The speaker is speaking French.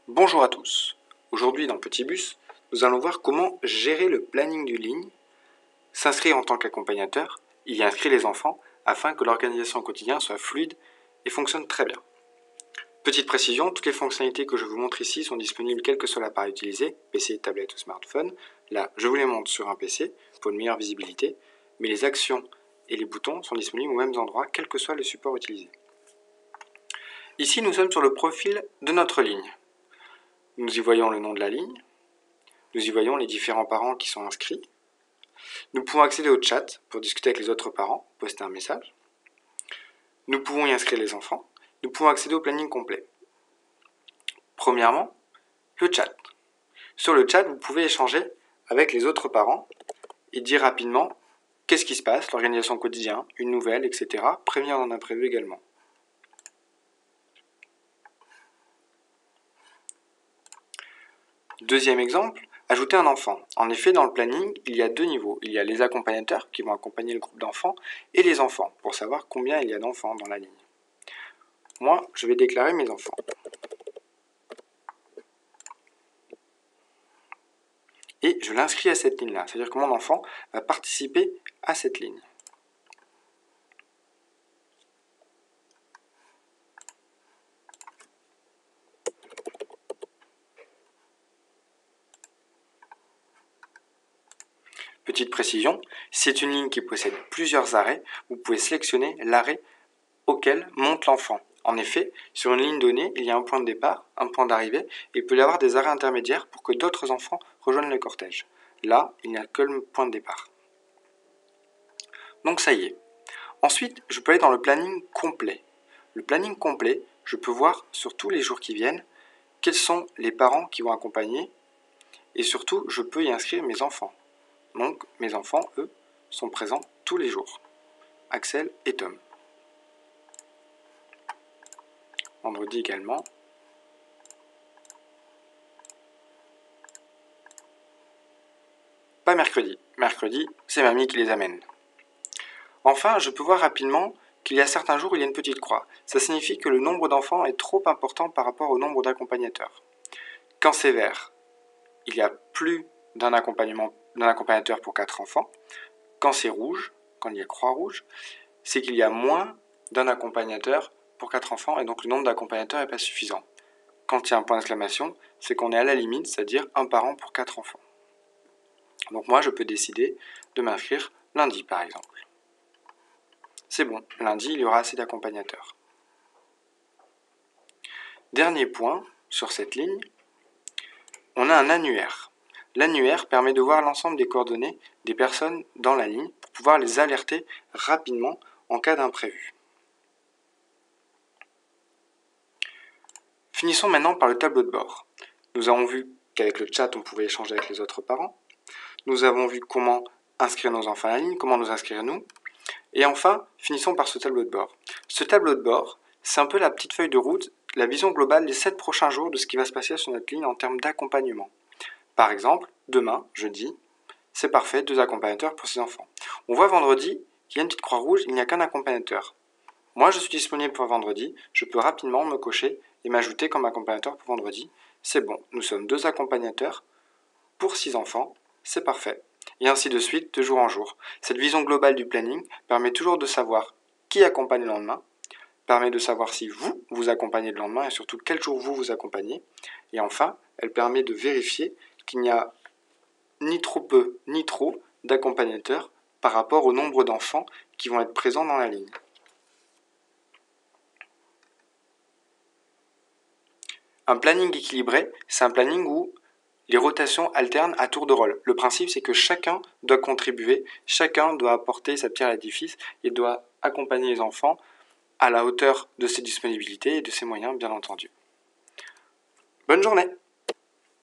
Bonjour à tous. Aujourd'hui dans Petit Bus, nous allons voir comment gérer le planning d'une ligne, s'inscrire en tant qu'accompagnateur, y inscrire les enfants afin que l'organisation au quotidien soit fluide et fonctionne très bien. Petite précision, toutes les fonctionnalités que je vous montre ici sont disponibles quel que soit l'appareil utilisé, PC, tablette ou smartphone. Là, je vous les montre sur un PC pour une meilleure visibilité, mais les actions et les boutons sont disponibles aux mêmes endroits quel que soit le support utilisé. Ici, nous sommes sur le profil de notre ligne. Nous y voyons le nom de la ligne, nous y voyons les différents parents qui sont inscrits. Nous pouvons accéder au chat pour discuter avec les autres parents, poster un message. Nous pouvons y inscrire les enfants. Nous pouvons accéder au planning complet. Premièrement, le chat. Sur le chat, vous pouvez échanger avec les autres parents et dire rapidement qu'est-ce qui se passe, l'organisation quotidienne, une nouvelle, etc. Prévenir d'un imprévu également. Deuxième exemple, ajouter un enfant. En effet, dans le planning, il y a deux niveaux. Il y a les accompagnateurs qui vont accompagner le groupe d'enfants et les enfants pour savoir combien il y a d'enfants dans la ligne. Moi, je vais déclarer mes enfants. Et je l'inscris à cette ligne-là. C'est-à-dire que mon enfant va participer à cette ligne. Petite précision, si c'est une ligne qui possède plusieurs arrêts, vous pouvez sélectionner l'arrêt auquel monte l'enfant. En effet, sur une ligne donnée, il y a un point de départ, un point d'arrivée, et il peut y avoir des arrêts intermédiaires pour que d'autres enfants rejoignent le cortège. Là, il n'y a que le point de départ. Donc ça y est. Ensuite, je peux aller dans le planning complet. Le planning complet, je peux voir sur tous les jours qui viennent quels sont les parents qui vont accompagner et surtout, je peux y inscrire mes enfants. Donc, mes enfants, eux, sont présents tous les jours. Axel et Tom. Vendredi également. Pas mercredi. Mercredi, c'est mamie qui les amène. Enfin, je peux voir rapidement qu'il y a certains jours où il y a une petite croix. Ça signifie que le nombre d'enfants est trop important par rapport au nombre d'accompagnateurs. Quand c'est vert, il y a plus d'un accompagnateur pour 4 enfants. Quand c'est rouge, quand il y a croix rouge, c'est qu'il y a moins d'un accompagnateur pour 4 enfants et donc le nombre d'accompagnateurs n'est pas suffisant. Quand il y a un point d'exclamation, c'est qu'on est à la limite, c'est-à-dire un parent pour 4 enfants. Donc moi, je peux décider de m'inscrire lundi, par exemple. C'est bon, lundi, il y aura assez d'accompagnateurs. Dernier point sur cette ligne, on a un annuaire. L'annuaire permet de voir l'ensemble des coordonnées des personnes dans la ligne pour pouvoir les alerter rapidement en cas d'imprévu. Finissons maintenant par le tableau de bord. Nous avons vu qu'avec le chat, on pouvait échanger avec les autres parents. Nous avons vu comment inscrire nos enfants à la ligne, comment nous inscrire nous. Et enfin, finissons par ce tableau de bord. Ce tableau de bord, c'est un peu la petite feuille de route, la vision globale des 7 prochains jours de ce qui va se passer sur notre ligne en termes d'accompagnement. Par exemple, demain, jeudi, c'est parfait, 2 accompagnateurs pour 6 enfants. On voit vendredi qu'il y a une petite croix rouge, il n'y a qu'un accompagnateur. Moi, je suis disponible pour vendredi, je peux rapidement me cocher et m'ajouter comme accompagnateur pour vendredi. C'est bon, nous sommes 2 accompagnateurs pour 6 enfants, c'est parfait. Et ainsi de suite, de jour en jour. Cette vision globale du planning permet toujours de savoir qui accompagne le lendemain, permet de savoir si vous accompagnez le lendemain et surtout quel jour vous accompagnez. Et enfin, elle permet de vérifier qu'il n'y a ni trop peu ni trop d'accompagnateurs par rapport au nombre d'enfants qui vont être présents dans la ligne. Un planning équilibré, c'est un planning où les rotations alternent à tour de rôle. Le principe, c'est que chacun doit contribuer, chacun doit apporter sa pierre à l'édifice et doit accompagner les enfants à la hauteur de ses disponibilités et de ses moyens, bien entendu. Bonne journée!